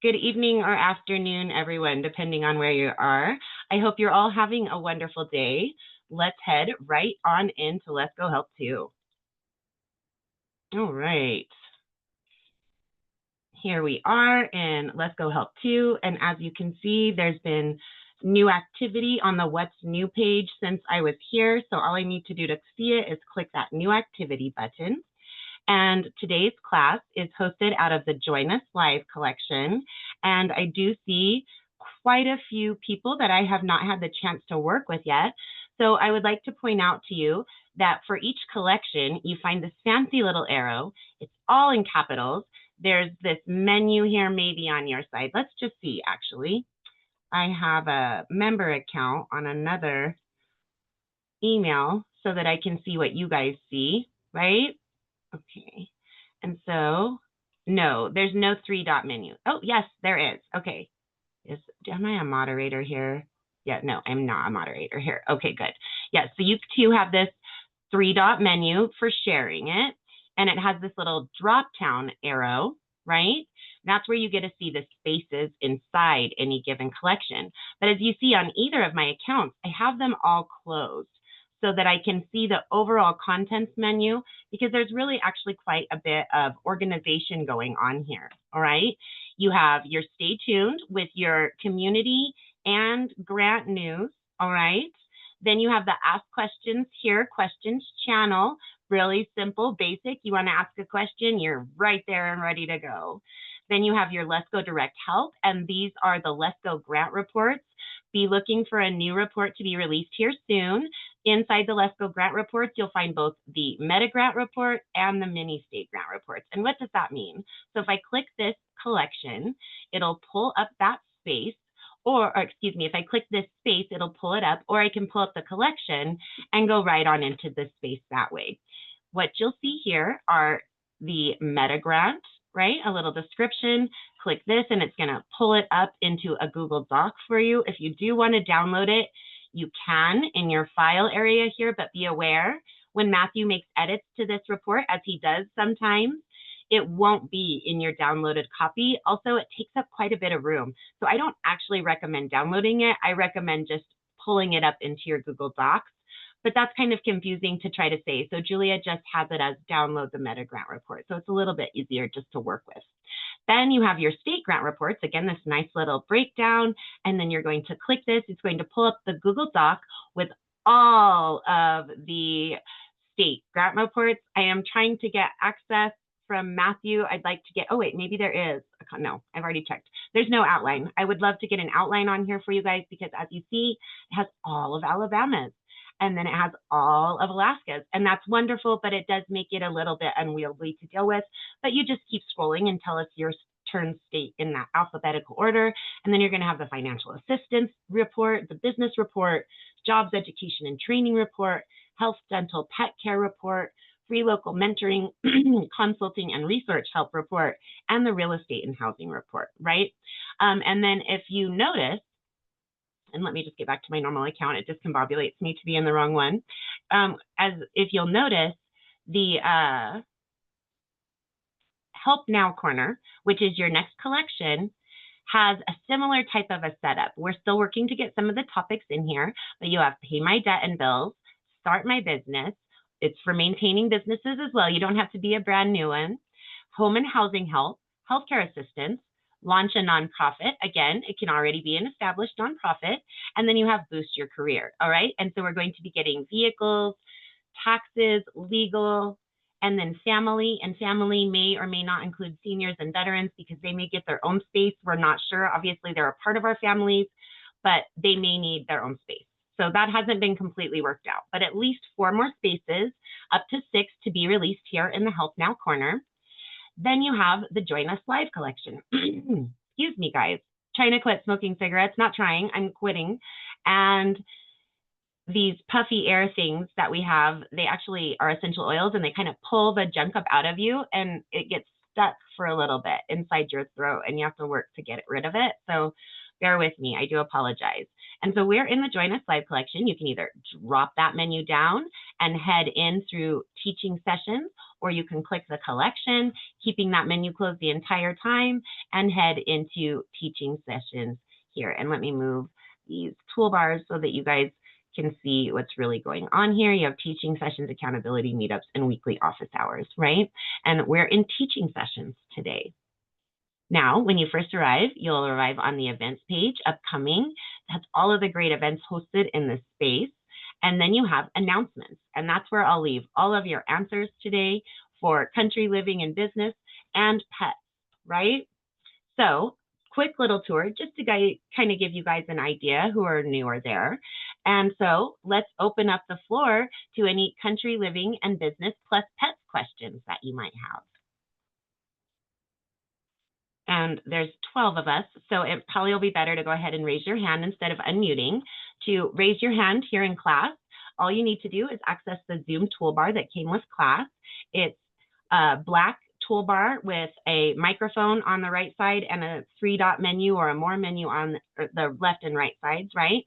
good evening or afternoon, everyone, depending on where you are. I hope you're all having a wonderful day. Let's head right on into Let's Go Help 2. All right. Here we are in Let's Go Help 2. And as you can see, there's been new activity on the What's New page since I was here. So all I need to do to see it is click that New Activity button. And today's class is hosted out of the Join Us Live collection. And I do see quite a few people that I have not had the chance to work with yet. So I would like to point out to you that for each collection, you find this fancy little arrow. It's all in capitals. There's this menu here maybe on your side. Let's just see, actually. I have a member account on another email so that I can see what you guys see, right? Okay, and so, no, there's no 3-dot menu. Oh, yes, there is. Okay, am I a moderator here? Yeah, no, I'm not a moderator here. Okay, good. Yeah, so you too have this 3-dot menu for sharing it, and it has this little drop-down arrow, right? That's where you get to see the spaces inside any given collection. But as you see on either of my accounts, I have them all closed so that I can see the overall contents menu, because there's really actually quite a bit of organization going on here, all right? You have your Stay Tuned with your community and grant news, all right? Then you have the Ask Questions Here, questions channel, really simple, basic. You wanna ask a question, you're right there and ready to go. Then you have your Lesko Direct Help, and these are the Lesko grant reports. Be looking for a new report to be released here soon. Inside the Lesko grant reports, you'll find both the meta grant report and the mini state grant reports. And what does that mean? So if I click this collection, it'll pull up that space, or excuse me, if I click this space, it'll pull it up, or I can pull up the collection and go right on into this space that way. What you'll see here are the meta grant, right? A little description, click this and it's gonna pull it up into a Google Doc for you. If you do wanna download it, you can in your file area here, but be aware when Matthew makes edits to this report, as he does sometimes, it won't be in your downloaded copy. Also, it takes up quite a bit of room. So I don't actually recommend downloading it. I recommend just pulling it up into your Google Docs. But that's kind of confusing to try to say. So Julia just has it as download the meta grant report. So it's a little bit easier just to work with. Then you have your state grant reports. Again, this nice little breakdown. And then you're going to click this. It's going to pull up the Google Doc with all of the state grant reports. I am trying to get access from Matthew. I'd like to get, oh wait, maybe there is. No, I've already checked. There's no outline. I would love to get an outline on here for you guys because as you see, it has all of Alabama's. And then it has all of Alaska's. And that's wonderful, but it does make it a little bit unwieldy to deal with. But you just keep scrolling until it's your turn state in that alphabetical order. And then you're going to have the financial assistance report, the business report, jobs, education, and training report, health, dental, pet care report, free local mentoring, consulting, and research help report, and the real estate and housing report, right? And then if you notice, and let me just get back to my normal account. It discombobulates me to be in the wrong one. As if you'll notice, the Help Now corner, which is your next collection, has a similar type of a setup. We're still working to get some of the topics in here, but you have Pay My Debt and Bills, Start My Business. It's for maintaining businesses as well. You don't have to be a brand new one. Home and housing help, healthcare assistance, launch a nonprofit. Again, it can already be an established nonprofit. And then you have boost your career. All right. And so we're going to be getting vehicles, taxes, legal, and then family. And family may or may not include seniors and veterans because they may get their own space. We're not sure. Obviously, they're a part of our families, but they may need their own space. So that hasn't been completely worked out, but at least 4 more spaces, up to 6 to be released here in the Help Now corner. Then you have the Join Us Live collection. Excuse me, guys. Trying to quit smoking cigarettes. Not trying, I'm quitting. And these puffy air things that we have, they actually are essential oils and they kind of pull the junk up out of you and it gets stuck for a little bit inside your throat and you have to work to get rid of it. So Bear with me, I do apologize. And so we're in the Join Us Live collection. You can either drop that menu down and head in through teaching sessions, or you can click the collection, keeping that menu closed the entire time, and head into teaching sessions here. And let me move these toolbars so that you guys can see what's really going on here. You have teaching sessions, accountability meetups, and weekly office hours, right? And we're in teaching sessions today. Now, when you first arrive, you'll arrive on the events page, upcoming. That's all of the great events hosted in this space. And then you have announcements, and that's where I'll leave all of your answers today for country living and business and pets, right? So quick little tour just to kind of give you guys an idea who are new or there. And so let's open up the floor to any country living and business plus pets questions that you might have. And there's 12 of us, so it probably will be better to go ahead and raise your hand instead of unmuting. To raise your hand here in class, all you need to do is access the Zoom toolbar that came with class. It's a black toolbar with a microphone on the right side and a 3-dot menu or a more menu on the left and right sides, right?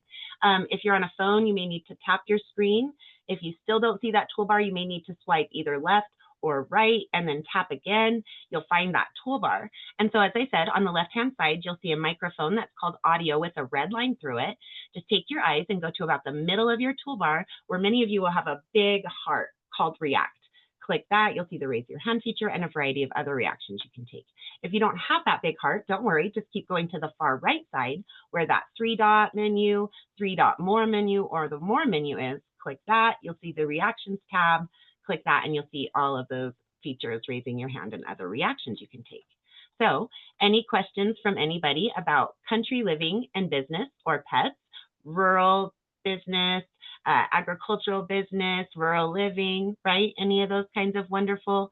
If you're on a phone, you may need to tap your screen. If you still don't see that toolbar, you may need to swipe either left or right and then tap again. You'll find that toolbar. And so as I said, on the left-hand side, you'll see a microphone that's called audio with a red line through it. Just take your eyes and go to about the middle of your toolbar, where many of you will have a big heart called react. Click that, you'll see the raise your hand feature and a variety of other reactions you can take. If you don't have that big heart, don't worry, just keep going to the far right side where that 3-dot menu, 3-dot more menu, or the more menu is. Click that, you'll see the reactions tab. Click that and you'll see all of those features, raising your hand and other reactions you can take. So any questions from anybody about country living and business or pets, rural business, agricultural business, rural living, right? Any of those kinds of wonderful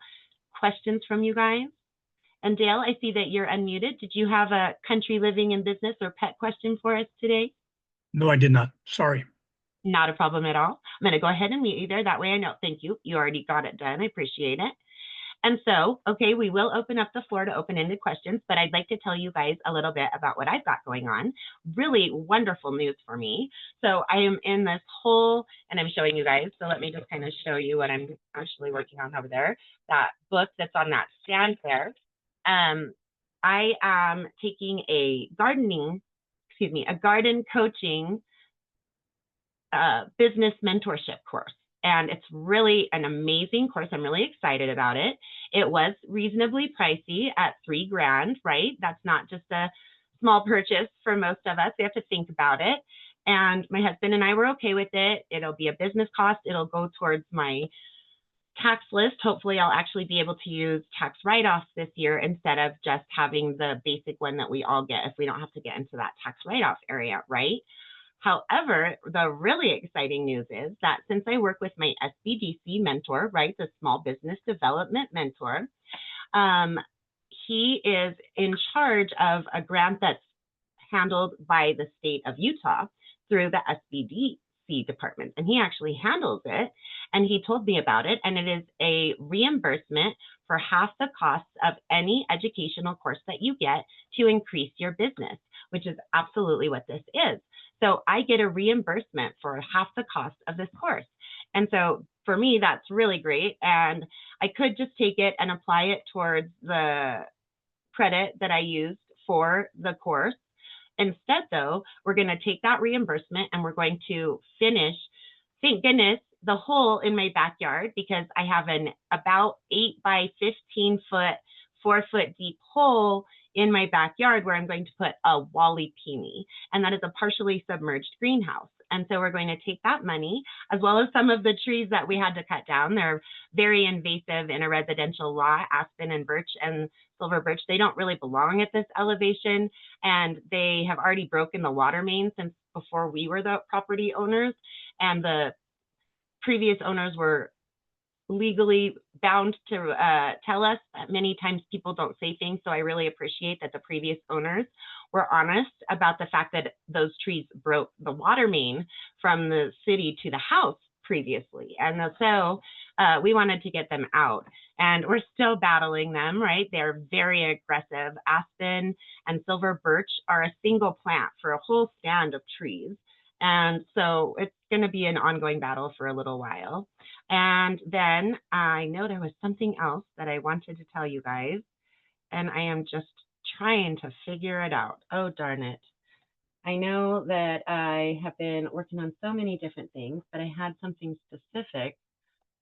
questions from you guys? And Dale, I see that you're unmuted. Did you have a country living and business or pet question for us today? No, I did not. Sorry. Not a problem at all. I'm going to go ahead and mute you there. That way I know. Thank you. You already got it done. I appreciate it. And so, okay, we will open up the floor to open-ended questions, but I'd like to tell you guys a little bit about what I've got going on. Really wonderful news for me. So I am in this whole, and I'm showing you guys, so let me just kind of show you what I'm actually working on over there. That book that's on that stand there. I am taking a garden coaching business mentorship course. And it's really an amazing course. I'm really excited about it. It was reasonably pricey at $3,000, right? That's not just a small purchase for most of us. We have to think about it. And my husband and I were okay with it. It'll be a business cost. It'll go towards my tax list. Hopefully I'll actually be able to use tax write-offs this year instead of just having the basic one that we all get if we don't have to get into that tax write-off area, right? However, the really exciting news is that since I work with my SBDC mentor, right, the Small Business Development Mentor, he is in charge of a grant that's handled by the state of Utah through the SBDC department. And he actually handles it. And he told me about it. And it is a reimbursement for half the cost of any educational course that you get to increase your business, which is absolutely what this is. So I get a reimbursement for half the cost of this course. And so for me, that's really great. And I could just take it and apply it towards the credit that I used for the course. Instead, though, we're going to take that reimbursement and we're going to finish, thank goodness, the hole in my backyard, because I have an about 8 by 15 foot, 4 foot deep hole in my backyard where I'm going to put a Wally Peony, and that is a partially submerged greenhouse. And so we're going to take that money, as well as some of the trees that we had to cut down. They're very invasive in a residential lot, aspen and birch and silver birch. They don't really belong at this elevation, and they have already broken the water main since before we were the property owners, and the previous owners were legally bound to tell us that many times people don't say things. So I really appreciate that the previous owners were honest about the fact that those trees broke the water main from the city to the house previously. And so we wanted to get them out. And we're still battling them, right? They're very aggressive. Aspen and silver birch are a single plant for a whole stand of trees. And so it's going to be an ongoing battle for a little while. And then I know there was something else that I wanted to tell you guys, and I am just trying to figure it out. Oh, darn it. I know that I have been working on so many different things, but I had something specific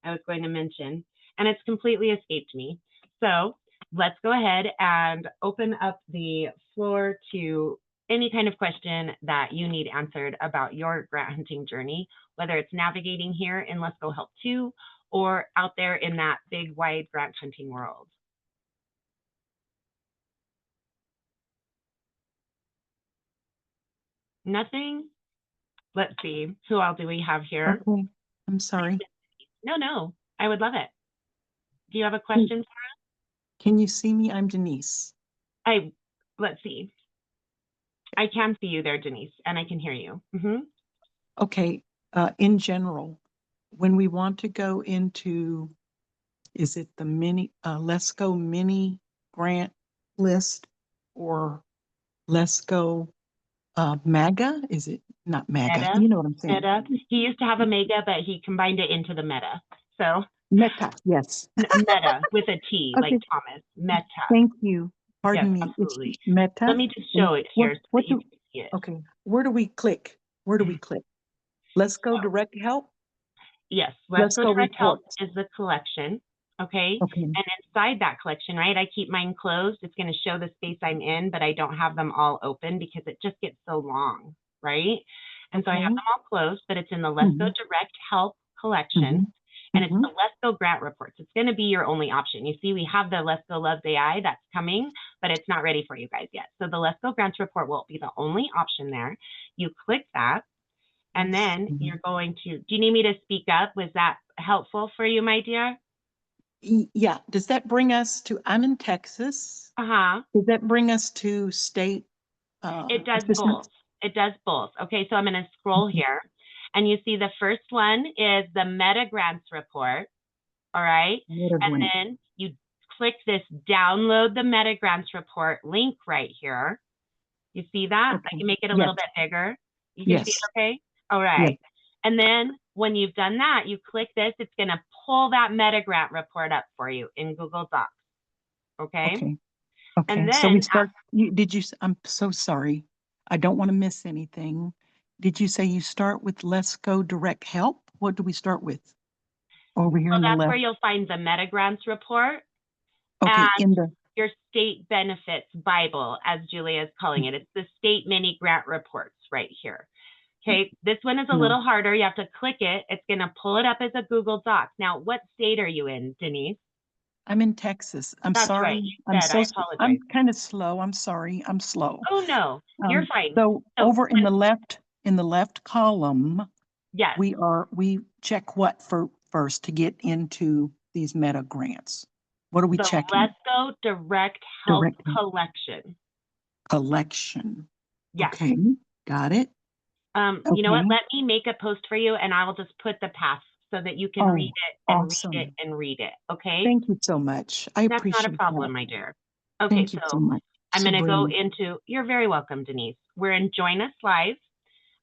I was going to mention, and it's completely escaped me. So let's go ahead and open up the floor to any kind of question that you need answered about your grant hunting journey, whether it's navigating here in Lesko Help 2 or out there in that big, wide grant hunting world. Nothing? Let's see. Who all do we have here? Okay, I'm sorry. No, I would love it. Do you have a question? Can you see me? I'm Denise. Let's see. I can see you there, Denise, and I can hear you. Okay, in general, when we want to go into, is it the Lesko mini grant list or Lesko MAGA? Is it not MAGA? Meta, You know what I'm saying? Meta. He used to have a mega, but he combined it into the meta. So Meta, yes. meta with a T, Okay. like Thomas. Meta. Thank you. Pardon me. Absolutely. It's Meta. Let me just show it here so that you can see it. Okay, where do we click? Where do we click? Lesko Direct Help? Yes, Lesko Lesko Direct Help Reports. is the collection, okay? Okay. And inside that collection, right, I keep mine closed. It's going to show the space I'm in, but I don't have them all open because it just gets so long, right? And so I have them all closed, but it's in the Lesko Direct Help collection, and it's the Lesko Grant Reports. It's going to be your only option. You see, we have the Lesko Loves AI that's coming, but it's not ready for you guys yet. So the Lesko Grants Report will be the only option there. You click that. And then you're going to, do you need me to speak up? Was that helpful for you, my dear? Yeah. Does that bring us to, I'm in Texas. Does that bring us to state? It does both. It does both. Okay, so I'm going to scroll here. And you see the first one is the Meta Grants Report. All right. And then you click this download the Meta Grants Report link right here. You see that? I can make it a little bit bigger. You can see it okay? All right. Yes. And then when you've done that, you click this, it's going to pull that Meta Grant report up for you in Google Docs. Okay. Okay. And then so we start, I'm so sorry. I don't want to miss anything. Did you say you start with Lesko Direct Help? What do we start with? Over here on the left. That's where you'll find the Meta Grants report. Okay. And your state benefits Bible, as Julia is calling it. It's the state mini grant reports right here. Okay, this one is a little harder. You have to click it. It's going to pull it up as a Google Doc. Now, what state are you in, Denise? I'm in Texas. That's sorry. Right. I'm kind of slow. I'm sorry. I'm slow. Oh no, you're fine. So over in the left column, yes, we check what first to get into these meta grants. What are we checking? Lesko Direct Help collection. Collection. Yes. Okay, got it. You know what? Let me make a post for you, and I will just put the path so that you can read it and read it and read it. Okay. Thank you so much. I appreciate That's not a problem, my dear. Okay, thank you so much. I'm going to go into. You're very welcome, Denise. We're in Join Us Live.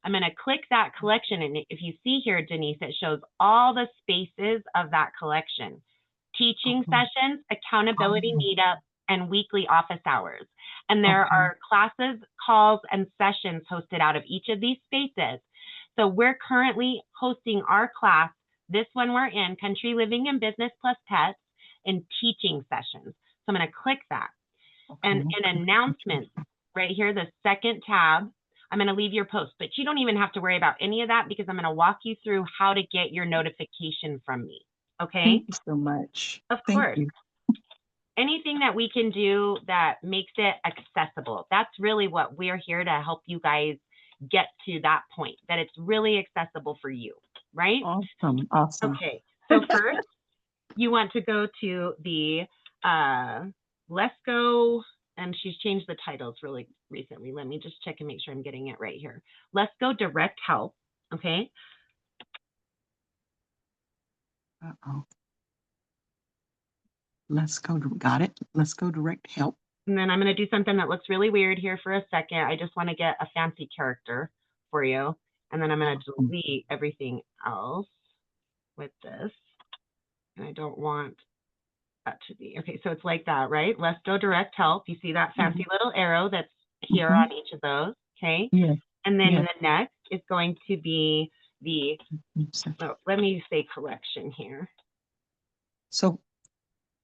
I'm going to click that collection, and if you see here, Denise, it shows all the spaces of that collection: teaching sessions, accountability meetup, and weekly office hours. And there are classes, calls, and sessions hosted out of each of these spaces. So we're currently hosting our class, this one we're in, Country Living and Business Plus Pets, in teaching sessions. So I'm going to click that. And in announcements, right here, the second tab, I'm going to leave your post, but you don't even have to worry about any of that because I'm going to walk you through how to get your notification from me. Okay? Thank you so much. Of course. Anything that we can do that makes it accessible. That's really what we're here to help you guys get to that point, that it's really accessible for you, right? Awesome. Okay, so first you want to go to the Lesko, and she's changed the titles really recently. Let me just check and make sure I'm getting it right here. Lesko Direct Help, okay? Uh-oh. Let's go, got it. Let's go direct help. And then I'm going to do something that looks really weird here for a second. I just want to get a fancy character for you. And then I'm going to delete everything else with this. And I don't want that to be. Okay, so it's like that, right? Let's go direct help. You see that fancy little arrow that's here on each of those, okay? Yes. And then Yes. the next is going to be the, oh, let me say correction here. So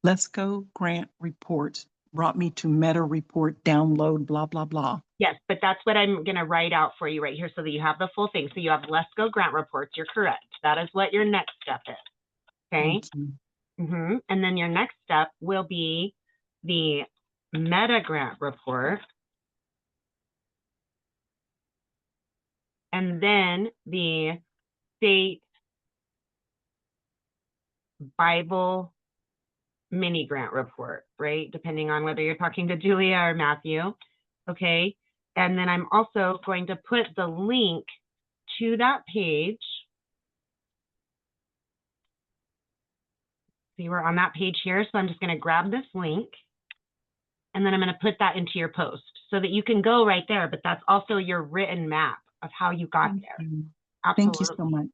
let's go grant reports brought me to meta report download, blah, blah, blah. Yes, but that's what I'm going to write out for you right here so that you have the full thing. So you have Let's Go grant reports. You're correct. That is what your next step is. Okay. And then your next step will be the meta grant report. And then the state Bible mini grant report, right? Depending on whether you're talking to Julia or Matthew. Okay. And then I'm also going to put the link to that page. See, we're on that page here. So I'm just going to grab this link and then I'm going to put that into your post so that you can go right there. But that's also your written map of how you got there. Absolutely. Thank you so much.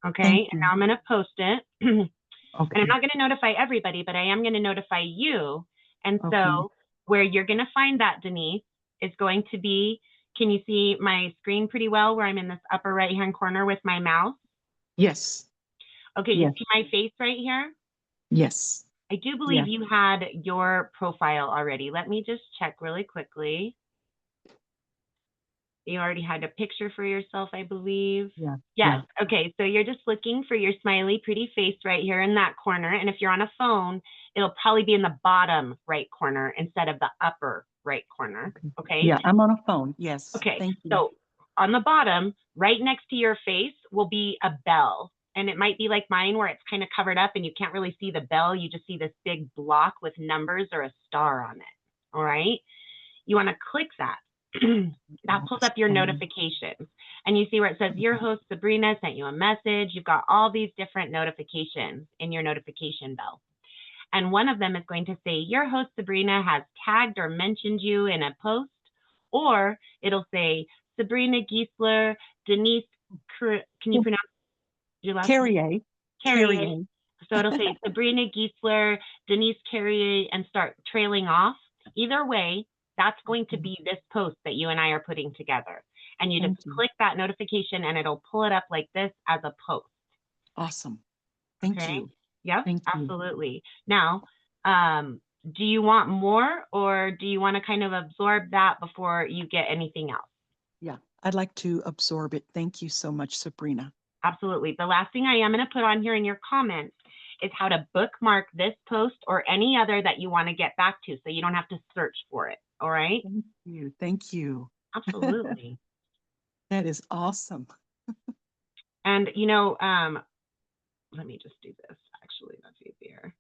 Okay. And now I'm going to post it. Okay. And I'm not going to notify everybody, but I am going to notify you. And so where you're going to find that, Denise, is going to be, can you see my screen pretty well where I'm in this upper right-hand corner with my mouse? Yes. Okay, you see my face right here? Yes. I do believe you had your profile already. Let me just check really quickly. You already had a picture for yourself, I believe. Yeah. Yes. Yeah. Okay. So you're just looking for your smiley, pretty face right here in that corner. And if you're on a phone, it'll probably be in the bottom right corner instead of the upper right corner. Okay. Yeah, I'm on a phone. Yes. Okay. Thank you. So on the bottom, right next to your face will be a bell. And it might be like mine where it's kind of covered up and you can't really see the bell. You just see this big block with numbers or a star on it. All right. You want to click that. That pulls up your notifications and you see where it says your host Sabrina sent you a message. You've got all these different notifications in your notification bell. And one of them is going to say your host Sabrina has tagged or mentioned you in a post, or it'll say Sabrina Giesler, Denise, can you pronounce your last name? Carrier. So it'll say Sabrina Giesler, Denise Carrier, and start trailing off. Either way, that's going to be this post that you and I are putting together. And you just click that notification and it'll pull it up like this as a post. Awesome. Thank you. Yep, Thank you. absolutely. Now, do you want more or do you want to kind of absorb that before you get anything else? Yeah, I'd like to absorb it. Thank you so much, Sabrina. Absolutely. The last thing I am going to put on here in your comments is how to bookmark this post or any other that you want to get back to so you don't have to search for it. All right. Thank you. Thank you. Absolutely. That is awesome. And, you know, let me just do this. Actually, that's easier.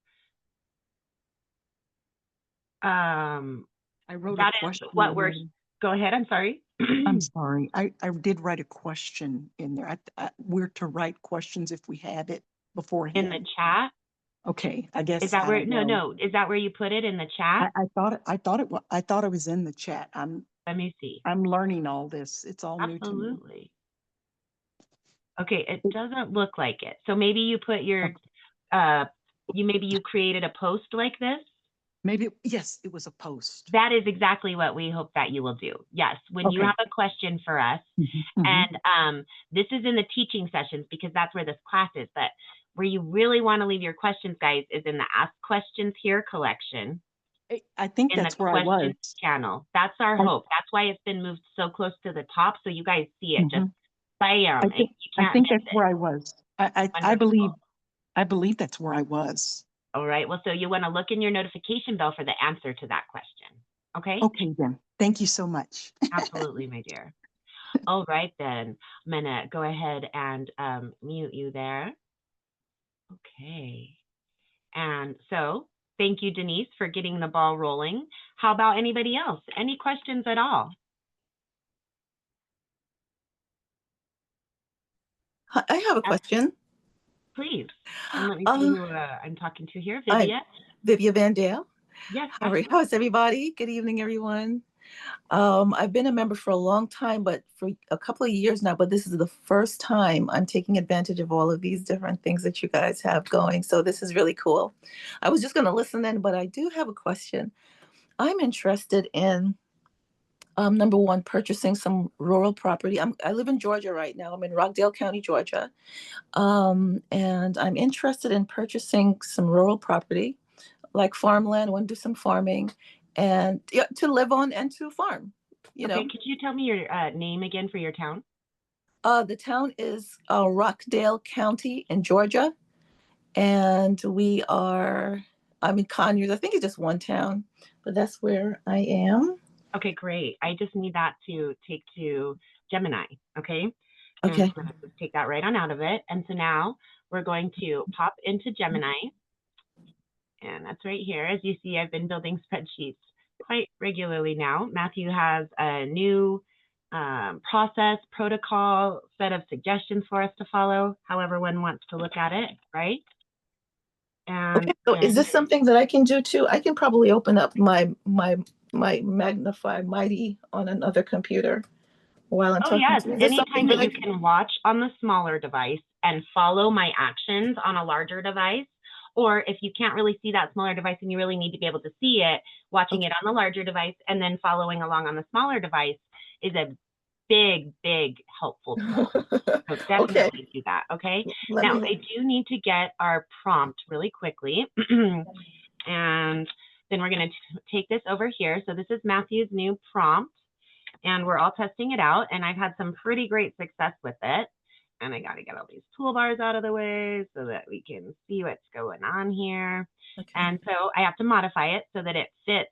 I wrote a question. What we're, go ahead. I'm sorry. I'm sorry. I did write a question in there. We're to write questions if we had it beforehand. In the chat? Okay, I guess. Is that where? No. Is that where you put it in the chat? I thought it was in the chat. Let me see. I'm learning all this. It's all new to me. Absolutely. Okay, it doesn't look like it. So maybe you put your, maybe you created a post like this. Maybe, yes, it was a post. That is exactly what we hope that you will do. Yes, when you have a question for us, and this is in the teaching sessions because that's where this class is, but where you really want to leave your questions, guys, is in the Ask Questions Here collection. I think that's where I was. Channel. That's our hope. That's why it's been moved so close to the top, so you guys see it. Just bam. I think that's where I was. I believe that's where I was. All right. Well, so you want to look in your notification bell for the answer to that question. Okay. Okay, then. Thank you so much. Absolutely, my dear. All right, then. I'm going to go ahead and mute you there. Okay. And so thank you, Denise, for getting the ball rolling. How about anybody else? Any questions at all? I have a question. Please. And let me see who I'm talking to here. Vivia. I'm Vivia Van Dale. Yes. How's everybody? Good evening, everyone. I've been a member for a long time, but for a couple of years now, but this is the first time I'm taking advantage of all of these different things that you guys have going. So this is really cool. I was just going to listen in, but I do have a question. I'm interested in, number one, purchasing some rural property. I live in Georgia right now. I'm in Rockdale County, Georgia. And I'm interested in purchasing some rural property, like farmland. I want to do some farming and to live on and to farm, you know. Could you tell me your name again for your town? The town is Rockdale County in Georgia. And I'm in Conyers. I think it's just one town, but that's where I am. Okay, great. I just need that to take to Gemini, okay? Okay. And I'm gonna just take that right on out of it. And so now we're going to pop into Gemini. And that's right here. As you see, I've been building spreadsheets quite regularly now. Matthew has a new process, protocol, set of suggestions for us to follow, however one wants to look at it, right? And okay, so is this something that I can do too? I can probably open up my Magnify Mighty on another computer while I'm talking yes. to you. Anytime that you can watch on the smaller device and follow my actions on a larger device, or if you can't really see that smaller device and you really need to be able to see it, watching it on the larger device and then following along on the smaller device is a big helpful tool. So definitely do that, okay? Now, I do need to get our prompt really quickly. And then we're going to take this over here. So this is Matthew's new prompt, and we're all testing it out. And I've had some pretty great success with it. And I got to get all these toolbars out of the way so that we can see what's going on here. Okay. And so I have to modify it so that it fits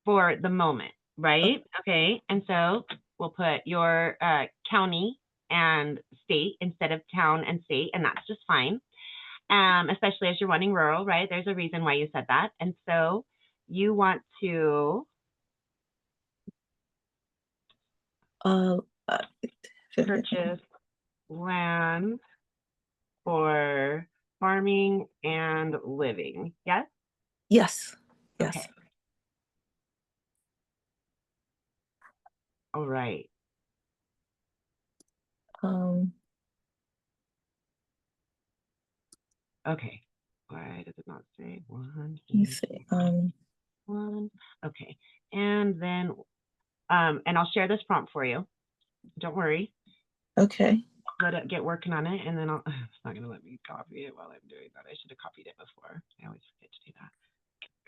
for the moment, right? Okay. And so we'll put your county and state instead of town and state, and that's just fine. Especially as you're wanting rural, right? There's a reason why you said that. And so you want to purchase land for farming and living. Yes? Yes. Okay. All right. Okay. Why does it not say one? You say one. Okay. And then and I'll share this prompt for you. Don't worry. Okay. Let it get working on it, and then it's not gonna let me copy it while I'm doing that. I should have copied it before. I always forget to do that.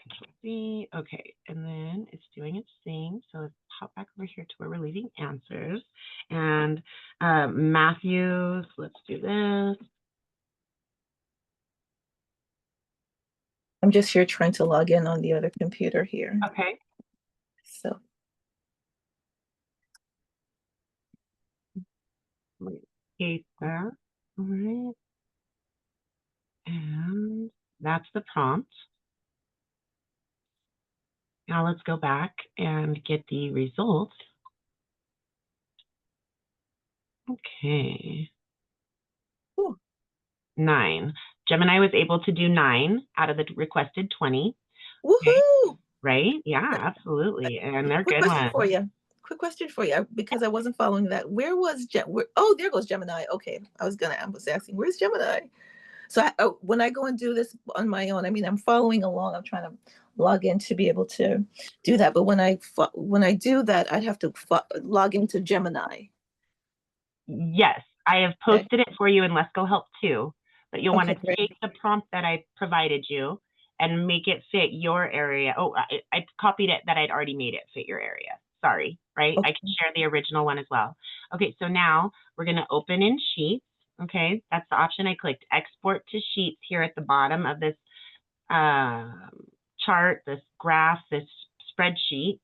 Control C. Okay, and then it's doing its thing. So let's pop back over here to where we're leaving answers. And Matthews, let's do this. I'm just here trying to log in on the other computer here. Okay. So. Paste that. All right. And that's the prompt. Now let's go back and get the results. Okay. Ooh. 9. Gemini was able to do 9 out of the requested 20. Woohoo! Okay. Right? Yeah, absolutely. And they're good ones. Quick question for you, because I wasn't following that. Where was oh, there goes Gemini. Okay, I was asking, where's Gemini? So when I go and do this on my own, I mean, I'm following along. I'm trying to log in to be able to do that. But when I do that, I'd have to log into Gemini. Yes, I have posted it for you in Lesko Help too. But you'll want to take the prompt that I provided you and make it fit your area. Oh, I copied it that I'd already made it fit your area. Sorry, right? Okay. I can share the original one as well. Okay, so now we're going to open in Sheets. Okay, that's the option I clicked. Export to Sheets here at the bottom of this chart, this graph, this spreadsheet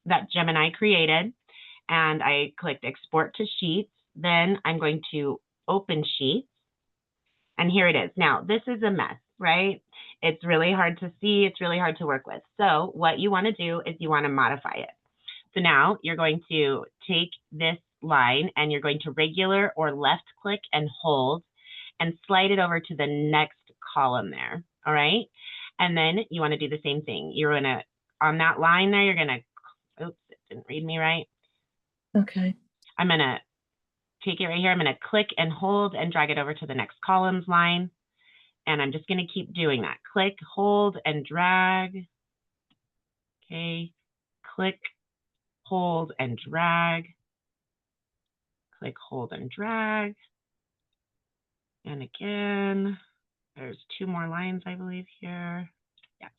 that Gemini created. And I clicked Export to Sheets. Then I'm going to open Sheets. And here it is. Now, this is a mess, right? It's really hard to see. It's really hard to work with. So what you want to do is you want to modify it. So now you're going to take this line and you're going to regular or left click and hold. and slide it over to the next column there, all right? And then you want to do the same thing. You're going to, on that line there, you're going to, oops, it didn't read me right. Okay. I'm going to take it right here. I'm going to click and hold and drag it over to the next columns line. And I'm just going to keep doing that. Click, hold, and drag. Okay. Click, hold, and drag. Click, hold, and drag. And again, there's 2 more lines, I believe, here. Yes.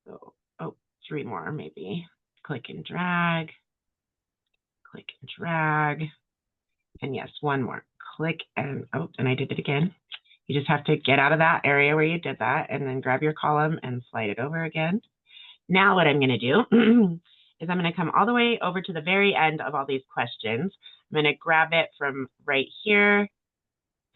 So, oh, 3 more maybe. Click and drag. Click and drag. And yes, 1 more. Click and, oh, and I did it again. You just have to get out of that area where you did that and then grab your column and slide it over again. Now what I'm going to do is I'm going to come all the way over to the very end of all these questions. I'm going to grab it from right here.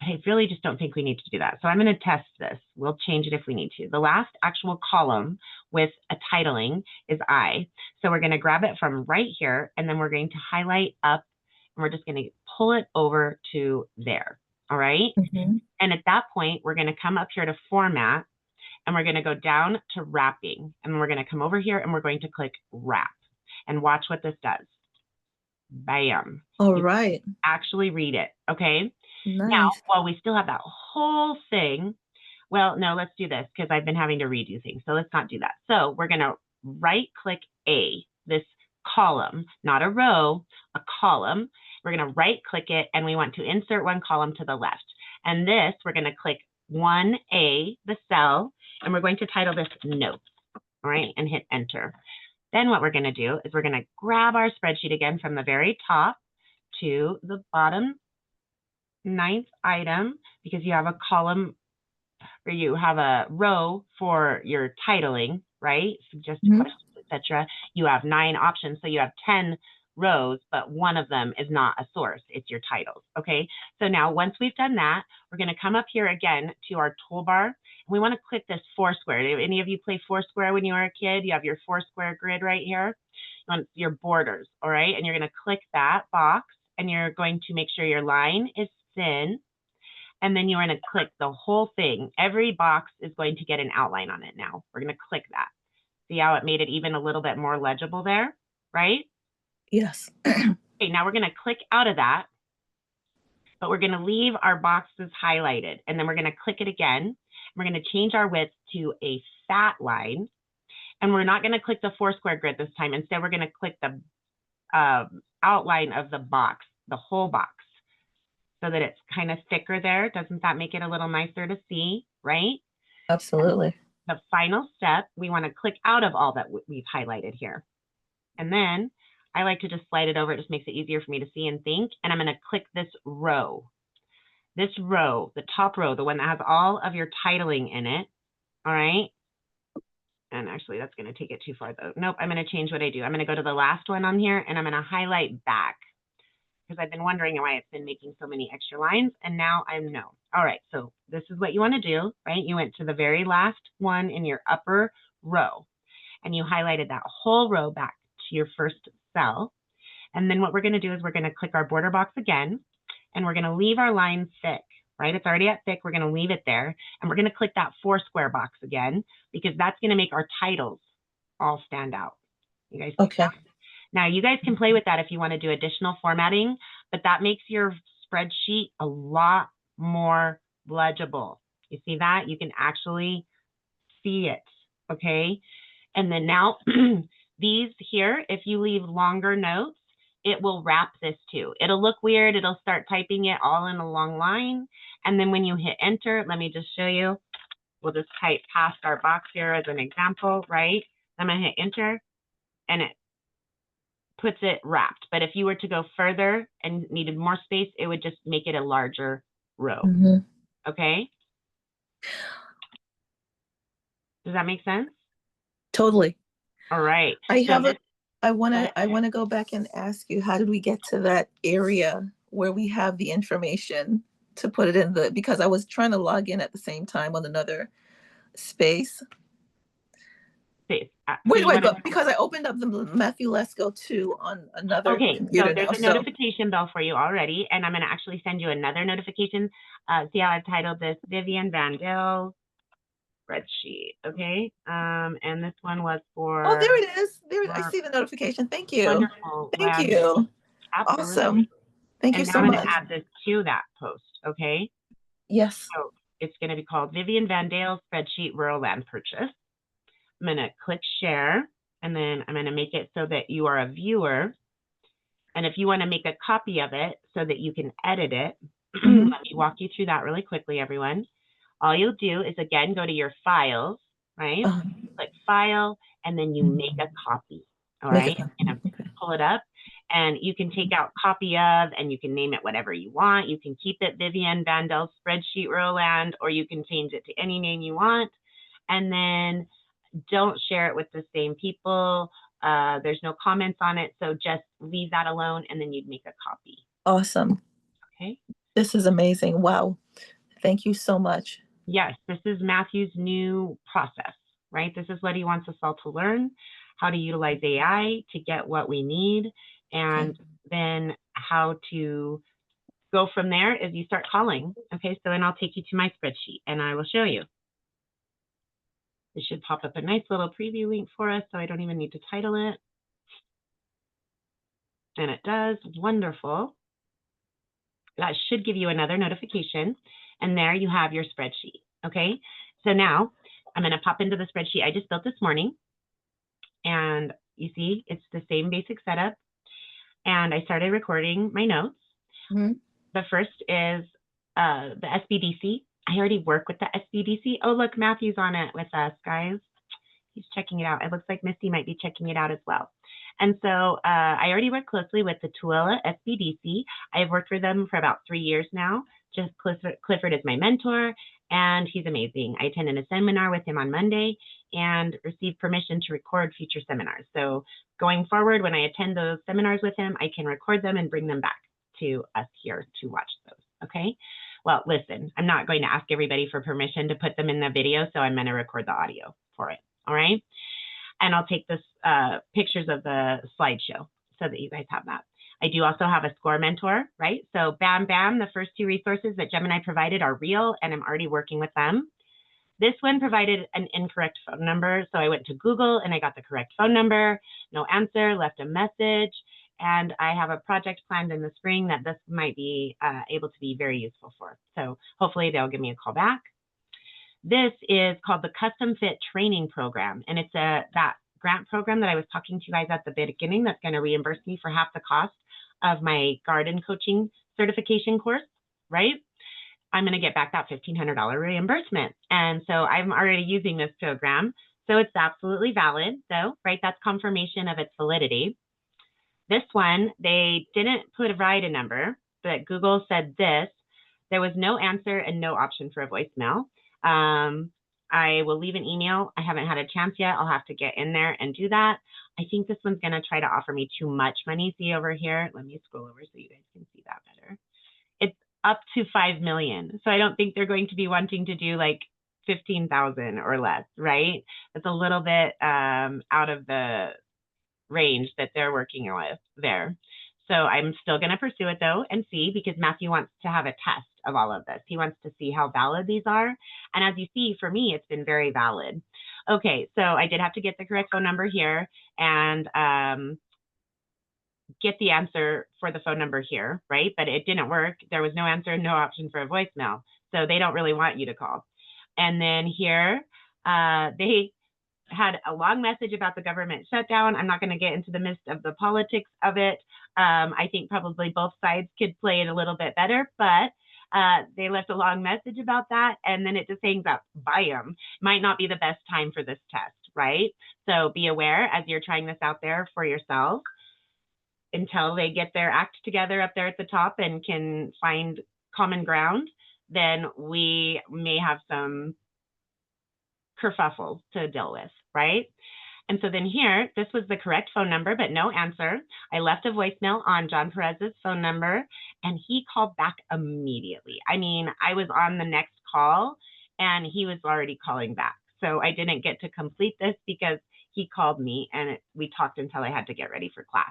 I really just don't think we need to do that. So I'm going to test this. We'll change it if we need to. The last actual column with a titling is I. So we're going to grab it from right here, and then we're going to highlight up, and we're just going to pull it over to there. All right. Mm-hmm. And at that point, we're going to come up here to format, and we're going to go down to wrapping, and we're going to come over here and we're going to click wrap and watch what this does. Bam. All You right. actually read it. Okay. Nice. Now, while we still have that whole thing, well, no, let's do this because I've been having to redo things. So let's not do that. So we're going to right click this column, not a row, a column. We're going to right click it, and we want to insert 1 column to the left. And this, we're going to click 1A, the cell, and we're going to title this notes, all right, and hit enter. Then what we're going to do is we're going to grab our spreadsheet again from the very top to the bottom 9th item, because you have a column or you have a row for your titling, right? Suggested questions, etc. You have 9 options, so you have 10 rows, but one of them is not a source, it's your titles. Okay, so now once we've done that, we're going to come up here again to our toolbar. We want to click this 4 square. Did any of you play 4 square when you were a kid? You have your 4 square grid right here. You want your borders, all right? And you're going to click that box, and you're going to make sure your line is thin, and then you're going to click the whole thing. Every box is going to get an outline on it now. We're going to click that. See how it made it even a little bit more legible there, right? Yes. Okay, now we're going to click out of that, but we're going to leave our boxes highlighted, and then we're going to click it again. We're going to change our width to a fat line, and we're not going to click the 4 square grid this time. Instead, we're going to click the outline of the box, the whole box, so that it's kind of thicker there. Doesn't that make it a little nicer to see, right? Absolutely. The final step, we want to click out of all that we've highlighted here. And then I like to just slide it over. It just makes it easier for me to see and think. And I'm going to click this row. This row, the top row, the one that has all of your titling in it. All right. And actually, that's going to take it too far, though. Nope, I'm going to change what I do. I'm going to go to the last one on here, and I'm going to highlight back, because I've been wondering why it's been making so many extra lines, and now I know. All right, so this is what you want to do, right? You went to the very last one in your upper row, and you highlighted that whole row back to your first cell. And then what we're going to do is we're going to click our border box again, and we're going to leave our line thick, right? It's already at thick. We're going to leave it there, and we're going to click that 4 square box again, because that's going to make our titles all stand out. You guys see Okay. that? Now, you guys can play with that if you want to do additional formatting, but that makes your spreadsheet a lot more legible. You see that? You can actually see it, okay? And then now, these here, if you leave longer notes, it will wrap this too. It'll look weird. It'll start typing it all in a long line. And then when you hit enter, let me just show you. We'll just type past our box here as an example, right? I'm going to hit enter, and it puts it wrapped. But if you were to go further and needed more space, it would just make it a larger row. Mm-hmm. Okay? Does that make sense? Totally. All right. I want to go back and ask you, how did we get to that area where we have the information to put it in because I was trying to log in at the same time on another space. So Wait, you wait, wanna, but because I opened up the Matthew Lesko 2 on another okay, so computer there's now. a notification bell for you already, and I'm going to actually send you another notification. See how I've titled this Vivian Vandale spreadsheet, okay? And this one was for. Oh, there it is. I see the notification. Thank you. Wonderful. Thank Land. you. Absolutely. Awesome. Thank you And now so I'm going much. to add this to that post, okay? Yes. So it's going to be called Vivian Vandale Spreadsheet Rural Land Purchase. I'm going to click share, and then I'm going to make it so that you are a viewer. And if you want to make a copy of it so that you can edit it, Mhm. let me walk you through that really quickly, everyone. All you'll do is, again, go to your files, right? Click file, and then you make a copy, all right? And pull it up, and you can take out copy of, and you can name it whatever you want. You can keep it Vivian Vandale Spreadsheet Rural Land, or you can change it to any name you want. And then don't share it with the same people. There's no comments on it, so just leave that alone, and then you'd make a copy. Awesome. Okay. This is amazing. Wow. Thank you so much. Yes, this is Matthew's new process, right? This is what he wants us all to learn, how to utilize AI to get what we need, and then how to go from there as you start calling. Okay, so then I'll take you to my spreadsheet, and I will show you. This should pop up a nice little preview link for us, so I don't even need to title it. And it does. Wonderful. That should give you another notification. And there you have your spreadsheet. Okay, so now I'm going to pop into the spreadsheet I just built this morning. And you see, it's the same basic setup. And I started recording my notes. The first is the SBDC. I already work with the SBDC. Oh, look, Matthew's on it with us, guys. He's checking it out. It looks like Misty might be checking it out as well. And so I already work closely with the Tooele SBDC. I've worked with them for about 3 years now. Just Clifford is my mentor, and he's amazing. I attended a seminar with him on Monday and received permission to record future seminars. So going forward, when I attend those seminars with him, I can record them and bring them back to us here to watch those, okay? Well, listen, I'm not going to ask everybody for permission to put them in the video, so I'm going to record the audio for it, all right? And I'll take this pictures of the slideshow so that you guys have that. I do also have a score mentor, right? So bam, bam, the first 2 resources that Gemini provided are real, and I'm already working with them. This one provided an incorrect phone number, so I went to Google and I got the correct phone number, no answer, left a message, and I have a project planned in the spring that this might be able to be very useful for. So hopefully they'll give me a call back. This is called the Custom Fit Training Program, and it's that grant program that I was talking to you guys at the beginning that's going to reimburse me for half the cost of my garden coaching certification course, right? I'm going to get back that $1,500 reimbursement. And so I'm already using this program, so it's absolutely valid, though, right? That's confirmation of its validity. This one, they didn't provide a number, but Google said this. There was no answer and no option for a voicemail. I will leave an email. I haven't had a chance yet. I'll have to get in there and do that. I think this one's going to try to offer me too much money. See over here? Let me scroll over so you guys can see that better. It's up to 5 million. So I don't think they're going to be wanting to do like 15,000 or less, right? It's a little bit out of the range that they're working with there. So I'm still going to pursue it though and see, because Matthew wants to have a test of all of this. He wants to see how valid these are. And as you see, for me, it's been very valid. Okay, so I did have to get the correct phone number here and get the answer for the phone number here, right? But it didn't work. There was no answer, no option for a voicemail. So they don't really want you to call. And then here, they had a long message about the government shutdown. I'm not going to get into the midst of the politics of it. I think probably both sides could play it a little bit better, but they left a long message about that, and then it just hangs up. Bam. Might not be the best time for this test, right? So be aware as you're trying this out there for yourself until they get their act together up there at the top and can find common ground. Then we may have some kerfuffles to deal with, right? And so then here, this was the correct phone number, but no answer. I left a voicemail on John Perez's phone number, and he called back immediately. I mean, I was on the next call, and he was already calling back. So I didn't get to complete this because he called me and we talked until I had to get ready for class.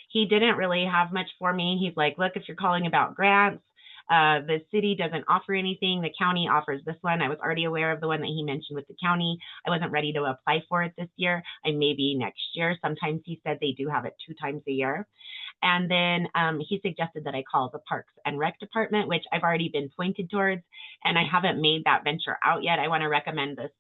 He didn't really have much for me. He's like, look, if you're calling about grants, the city doesn't offer anything. The county offers this one. I was already aware of the one that he mentioned with the county. I wasn't ready to apply for it this year. I may be next year. Sometimes he said they do have it 2 times a year. And then he suggested that I call the Parks and Rec Department, which I've already been pointed towards, and I haven't made that venture out yet. I want to recommend this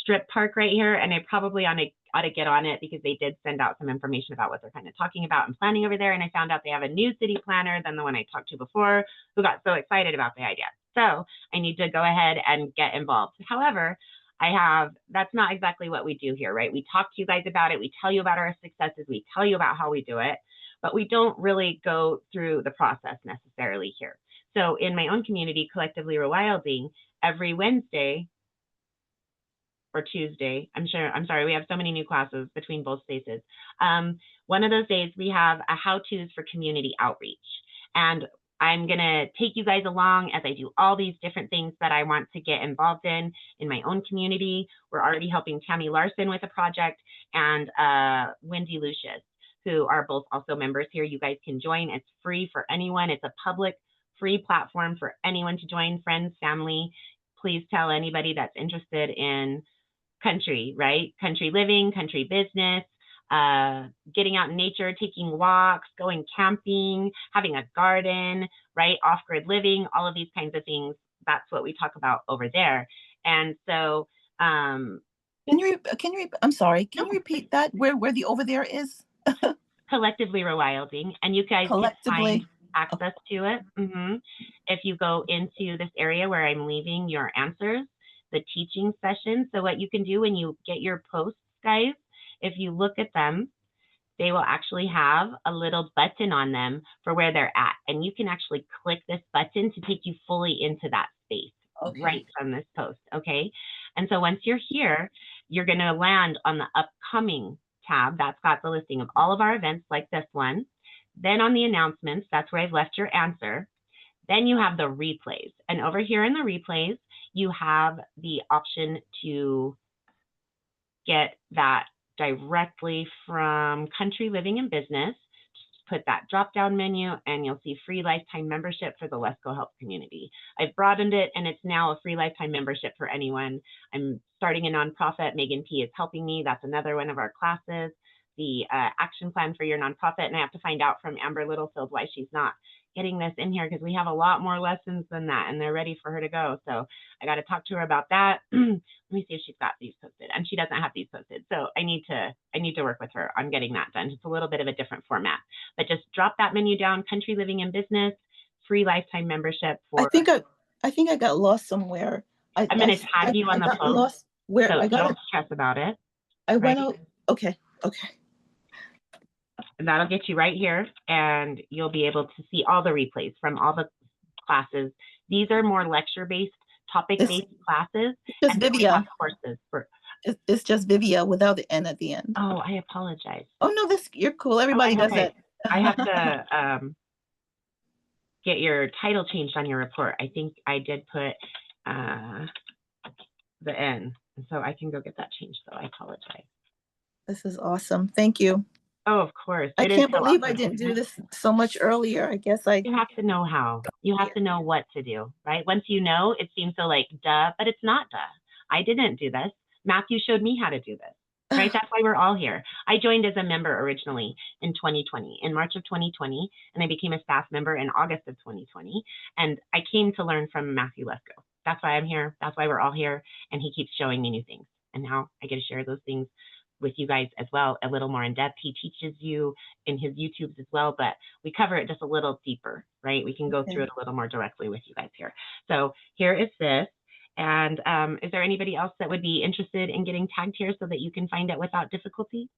strip park right here, and I probably ought to get on it because they did send out some information about what they're kind of talking about and planning over there. And I found out they have a new city planner than the one I talked to before, who got so excited about the idea. So I need to go ahead and get involved. However, that's not exactly what we do here, right? We talk to you guys about it. We tell you about our successes. We tell you about how we do it, but we don't really go through the process necessarily here. So in my own community, Collectively Rewilding, every Wednesday or Tuesday, I'm sorry, we have so many new classes between both spaces. One of those days we have a how-tos for community outreach. And I'm gonna take you guys along as I do all these different things that I want to get involved in my own community. We're already helping Tammy Larson with a project and Wendy Lucius, who are both also members here. You guys can join. It's free for anyone. It's a public free platform for anyone to join, friends, family. Please tell anybody that's interested in country, right? Country living, country business, getting out in nature, taking walks, going camping, having a garden, right? Off-grid living, all of these kinds of things. That's what we talk about over there. And so, I'm sorry, can you repeat that? Where the over there is? Collectively Rewilding, and you guys can find access to it. If you go into this area where I'm leaving your answers, the teaching session. So what you can do when you get your posts, guys, if you look at them, they will actually have a little button on them for where they're at. And you can actually click this button to take you fully into that space right from this post, okay? And so once you're here, you're gonna land on the upcoming tab. That's got the listing of all of our events like this one. Then on the announcements, that's where I've left your answer. Then you have the replays. And over here in the replays, you have the option to get that directly from Country Living and Business. Just put that drop-down menu and you'll see free lifetime membership for the Lesko Help community. I've broadened it and it's now a free lifetime membership for anyone. I'm starting a nonprofit. Megan P is helping me. That's another one of our classes. The action plan for your nonprofit. And I have to find out from Amber Littlefield why she's not getting this in here, because we have a lot more lessons than that and they're ready for her to go. So I got to talk to her about that. Let me see if she's got these posted, and she doesn't have these posted. So I need to work with her on getting that done. It's a little bit of a different format, but just drop that menu down, Country Living and Business, free lifetime membership for. I think I got lost somewhere. I'm going to tag you on the post. Lost. Where so I got don't stress about it. I went out. Okay. And that'll get you right here, and you'll be able to see all the replays from all the classes. These are more lecture-based, topic-based classes. Just Vivia. Courses for. It's just Vivia without the N at the end. Oh, I apologize. Oh no, you're cool. Everybody does that. I have to get your title changed on your report. I think I did put the N, so I can go get that changed. So I apologize. This is awesome. Thank you. Oh, of course. I can't believe I didn't do this so much earlier. I guess You have to know how. You have to know what to do, right? Once you know, it seems so like duh, but it's not duh. I didn't do this. Matthew showed me how to do this, right? That's why we're all here. I joined as a member originally in 2020, in March of 2020, and I became a staff member in August of 2020. And I came to learn from Matthew Lesko. That's why I'm here. That's why we're all here. And he keeps showing me new things. And now I get to share those things with you guys as well, a little more in depth. He teaches you in his YouTubes as well, but we cover it just a little deeper, right? We can go through it a little more directly with you guys here. So here is this. And is there anybody else that would be interested in getting tagged here so that you can find it without difficulty?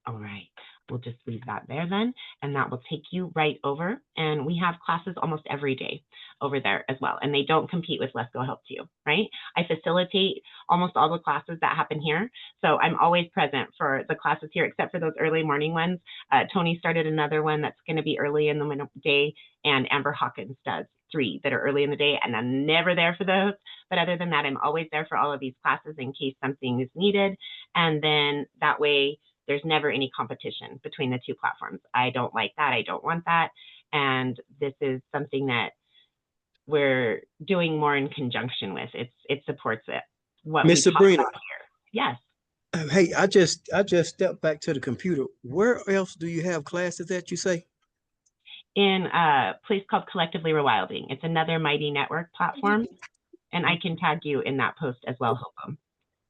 All right. We'll just leave that there then, and that will take you right over. And we have classes almost every day over there as well, and they don't compete with Lesko Help You, right? I facilitate almost all the classes that happen here, so I'm always present for the classes here, except for those early morning ones. Tony started another one that's going to be early in the day, and Amber Hawkins does 3 that are early in the day, and I'm never there for those. But other than that, I'm always there for all of these classes in case something is needed. And then that way, there's never any competition between the 2 platforms. I don't like that. I don't want that. And this is something that we're doing more in conjunction with. It supports it. What Miss we talk Sabrina. about here. Yes. Hey, I just stepped back to the computer. Where else do you have classes that you say? In a place called Collectively Rewilding. It's another Mighty Network platform, and I can tag you in that post as well, Hope.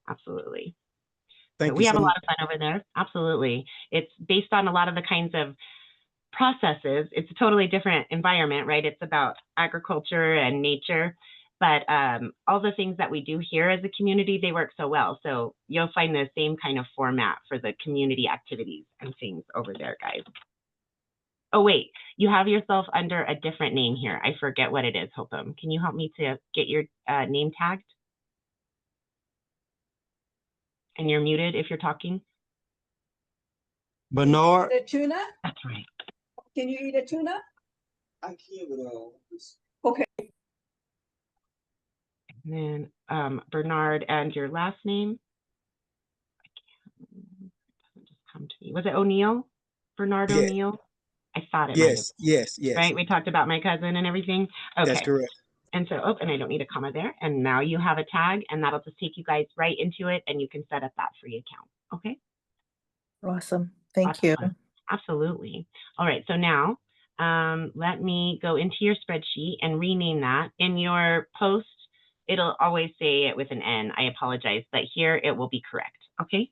Absolutely. Thank So you we have so a lot much. of fun over there. Absolutely. It's based on a lot of the kinds of processes. It's a totally different environment, right? It's about agriculture and nature, but all the things that we do here as a community, they work so well. So you'll find the same kind of format for the community activities and things over there, guys. Oh, wait, you have yourself under a different name here. I forget what it is, Hopem. Can you help me to get your name tagged? And you're muted if you're talking. Bernard. The tuna? That's right. Can you eat a tuna? I can't. Okay. And then Bernard, and your last name? It doesn't just come to me. Was it O'Neill? Bernard Yes. O'Neill? I thought it might have. Yes. Right? We talked about my cousin and everything. Okay. That's correct. And so, oh, and I don't need a comma there. And now you have a tag, and that'll just take you guys right into it, and you can set up that free account. Okay? Awesome. Thank Lots of you. fun. Absolutely. All right. So now let me go into your spreadsheet and rename that. In your post, it'll always say it with an N. I apologize, but here it will be correct. Okay?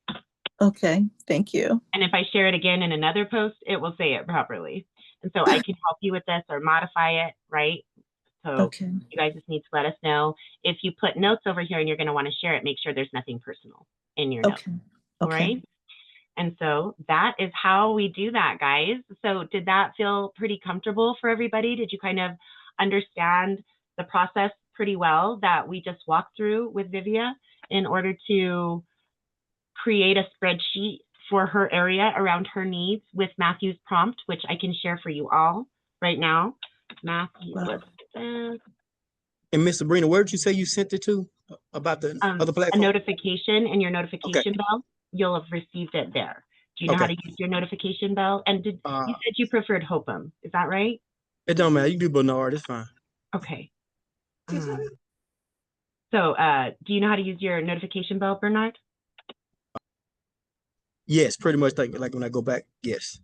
Okay. Thank you. And if I share it again in another post, it will say it properly. And so I can help you with this or modify it, right? So Okay. you guys just need to let us know. If you put notes over here and you're going to want to share it, make sure there's nothing personal in your notes. Okay. All right? And so that is how we do that, guys. So did that feel pretty comfortable for everybody? Did you kind of understand the process pretty well that we just walked through with Vivia in order to create a spreadsheet for her area around her needs with Matthew's prompt, which I can share for you all right now. Matthew, let's get this. And Miss Sabrina, where did you say you sent it to about the other A platform? notification in your notification bell. You'll have received it there. Do you know how to use your notification bell? And you said you preferred Hopem. Is that right? It don't matter. You can do Bernard. It's fine. Okay. So do you know how to use your notification bell, Bernard? Yes, pretty much like when I go back. Yes.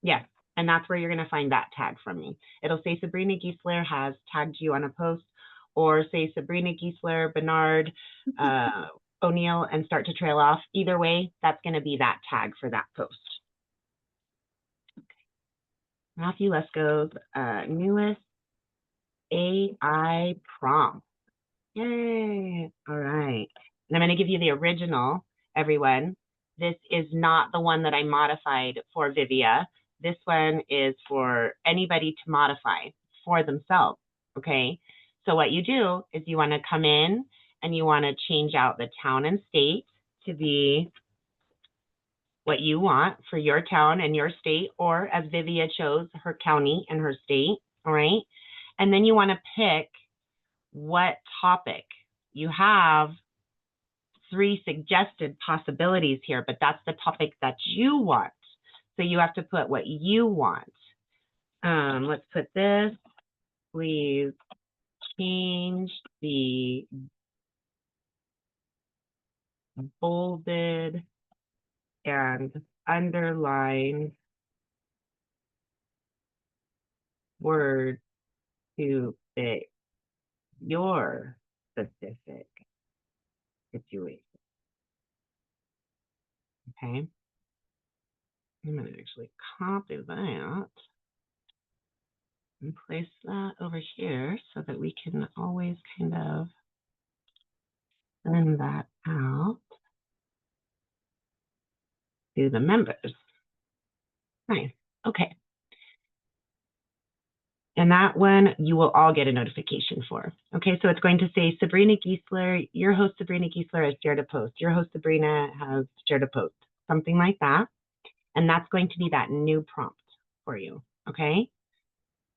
Yes. And that's where you're going to find that tag from me. It'll say Sabrina Giesler has tagged you on a post, or say Sabrina Giesler, Bernard, O'Neill, and start to trail off. Either way, that's going to be that tag for that post. Okay. Matthew Lesko's newest AI prompt. Yay. All right. And I'm going to give you the original, everyone. This is not the one that I modified for Vivia. This one is for anybody to modify for themselves. Okay. So what you do is you want to come in and you want to change out the town and state to be what you want for your town and your state, or as Vivia chose, her county and her state. All right. And then you want to pick what topic. You have 3 suggested possibilities here, but that's the topic that you want. So you have to put what you want. Let's put this. Please change the bolded and underlined word to fit your specific situation. Okay. I'm going to actually copy that and place that over here so that we can always kind of send that out to the members. Nice. Okay. And that one you will all get a notification for. Okay, so it's going to say Sabrina Giesler, your host Sabrina Giesler has shared a post. Your host Sabrina has shared a post, something like that. And that's going to be that new prompt for you. Okay.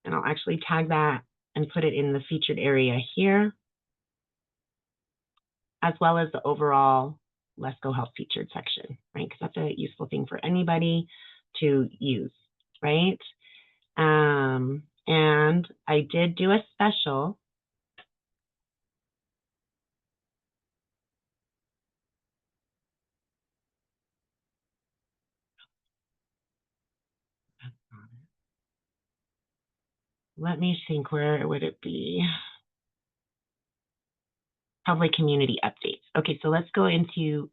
And I'll actually tag that and put it in the featured area here, as well as the overall Lesko Health featured section, right? Because that's a useful thing for anybody to use, right? And I did do a special. Let me think, where would it be? Probably community updates. Okay, so let's go into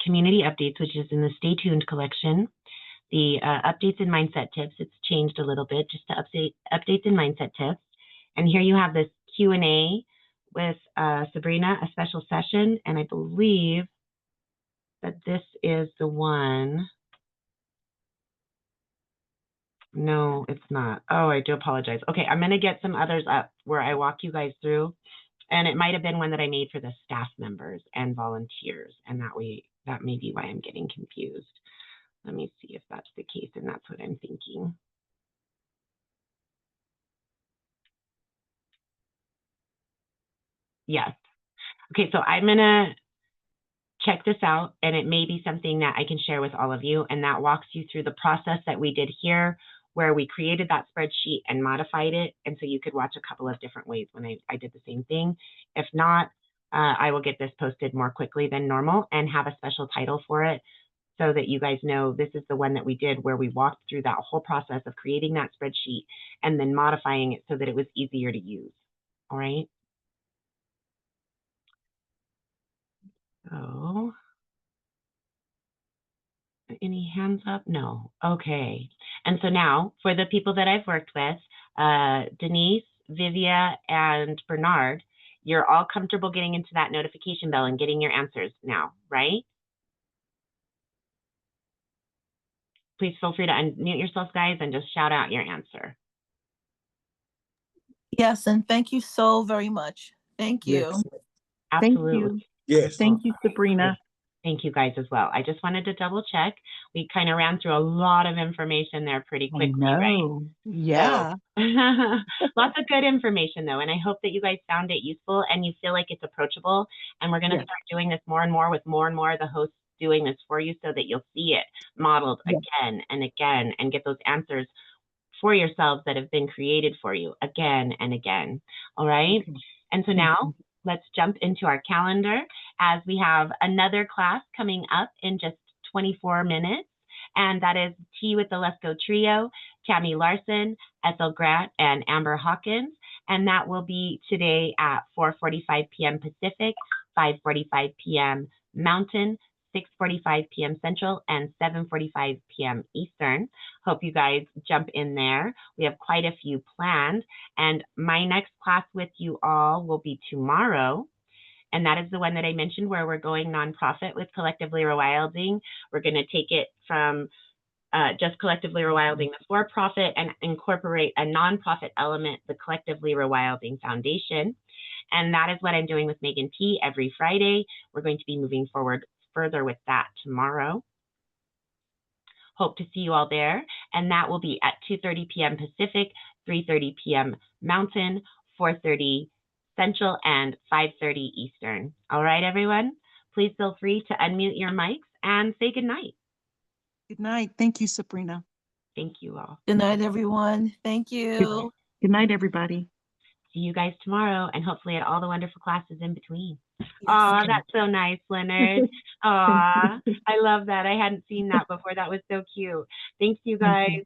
community updates, which is in the Stay Tuned collection. The updates and mindset tips, it's changed a little bit just to update updates and mindset tips. And here you have this Q&A with Sabrina, a special session, and I believe that this is the one. No, it's not. Oh, I do apologize. Okay, I'm gonna get some others up where I walk you guys through. And it might have been one that I made for the staff members and volunteers. And that may be why I'm getting confused. Let me see if that's the case, and that's what I'm thinking. Yes. Okay, so I'm gonna check this out, and it may be something that I can share with all of you, and that walks you through the process that we did here, where we created that spreadsheet and modified it. And so you could watch a couple of different ways when I did the same thing. If not, I will get this posted more quickly than normal and have a special title for it so that you guys know this is the one that we did, where we walked through that whole process of creating that spreadsheet and then modifying it so that it was easier to use. All right. So, any hands up? No. Okay. And so now for the people that I've worked with, Denise, Vivia, and Bernard, you're all comfortable getting into that notification bell and getting your answers now, right? Please feel free to unmute yourselves, guys, and just shout out your answer. Yes, and thank you so very much. Thank you. Yes. Absolutely. Thank you. Yes. Thank you, Sabrina. Thank you guys as well. I just wanted to double check. We kind of ran through a lot of information there pretty quickly, right? Yeah. So, lots of good information though, and I hope that you guys found it useful and you feel like it's approachable. And we're going to Yes. start doing this more and more with more and more of the hosts doing this for you so that you'll see it modeled Yes. again and again and get those answers for yourselves that have been created for you again and again. All right. Okay. And so now let's jump into our calendar as we have another class coming up in just 24 minutes. And that is Tea with the Lesko Trio, Tammy Larson, Ethel Grant, and Amber Hawkins. And that will be today at 4:45 p.m. Pacific, 5:45 p.m. Mountain, 6:45 p.m. Central, and 7:45 p.m. Eastern. Hope you guys jump in there. We have quite a few planned. And my next class with you all will be tomorrow. And that is the one that I mentioned where we're going nonprofit with Collectively Rewilding. We're going to take it from just Collectively Rewilding, the for-profit, and incorporate a nonprofit element, the Collectively Rewilding Foundation. And that is what I'm doing with Megan P. every Friday. We're going to be moving forward further with that tomorrow. Hope to see you all there. And that will be at 2:30 p.m. Pacific, 3:30 p.m. Mountain, 4:30 Central, and 5:30 Eastern. All right, everyone. Please feel free to unmute your mics and say good night. Good night. Thank you, Sabrina. Thank you all. Good night, everyone. Thank you. Good night, everybody. See you guys tomorrow and hopefully at all the wonderful classes in between. Yes. Oh, that's so nice, Leonard. Aw, I love that. I hadn't seen that before. That was so cute. Thanks, you guys.